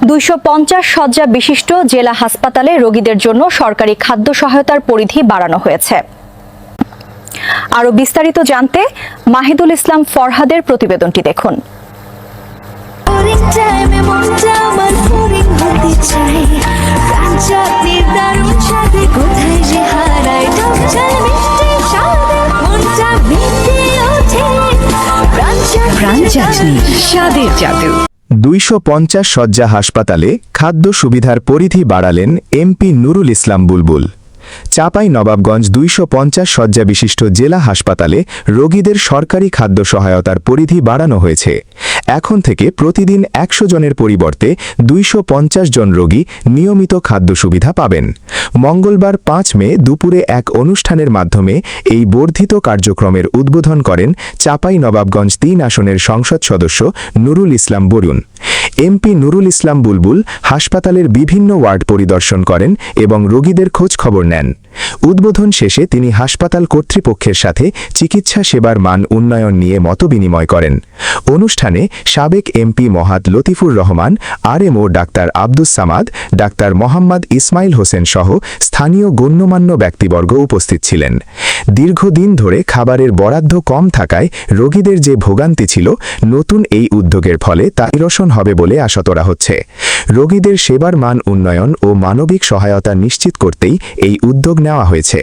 250 শয্যা বিশিষ্ট জেলা হাসপাতালে রোগীদের জন্য সরকারি খাদ্য সহায়তার পরিধি বাড়ানো হয়েছে। আরও বিস্তারিত জানতে মাহিদুল ইসলাম ফরহাদের প্রতিবেদনটি দেখুন। স্বাদের জাদু। 250 শয্যা হাসপাতালে খাদ্য সুবিধার পরিধি বাড়ালেন এমপি নুরুল ইসলাম বুলবুল। চাঁপাইনবাবগঞ্জ 250 শয্যা বিশিষ্ট জেলা হাসপাতালে রোগীদের সরকারি খাদ্য সহায়তার পরিধি বাড়ানো হয়েছে। এখন থেকে প্রতিদিন 100 জনের পরিবর্তে 250 জন রোগী নিয়মিত খাদ্য সুবিধা পাবেন। মঙ্গলবার 5 মে দুপুরে এক অনুষ্ঠানের মাধ্যমে এই বর্ধিত কার্যক্রমের উদ্বোধন করেন চাঁপাইনবাবগঞ্জ 3 আসনের সংসদ সদস্য নুরুল ইসলাম বরুণ। এমপি নুরুল ইসলাম বুলবুল হাসপাতালের বিভিন্ন ওয়ার্ড পরিদর্শন করেন এবং রোগীদের খোঁজ খবর নেন। উদ্বোধন শেষে তিনি হাসপাতাল কর্তৃপক্ষের সাথে চিকিৎসা সেবার মান উন্নয়ন নিয়ে মতবিনিময় করেন। অনুষ্ঠানে সাবেক এমপি মহাদ Latifur Rahman, RMO doctor Abdus Samad, doctor Mohammad Ismail Hossain সহ স্থানীয় গণ্যমান্য ব্যক্তিবর্গ উপস্থিত ছিলেন। দীর্ঘদিন ধরে খাবারের বরাদ্দ কম থাকায় রোগীদের যে ভোগান্তি ছিল, নতুন এই উদ্যোগের ফলে তা নিরসন হবে বলে আশা করা হচ্ছে। রোগীদের সেবার মান উন্নয়ন ও মানবিক সহায়তা নিশ্চিত করতেই এই উদ্যোগ নেওয়া হয়েছে।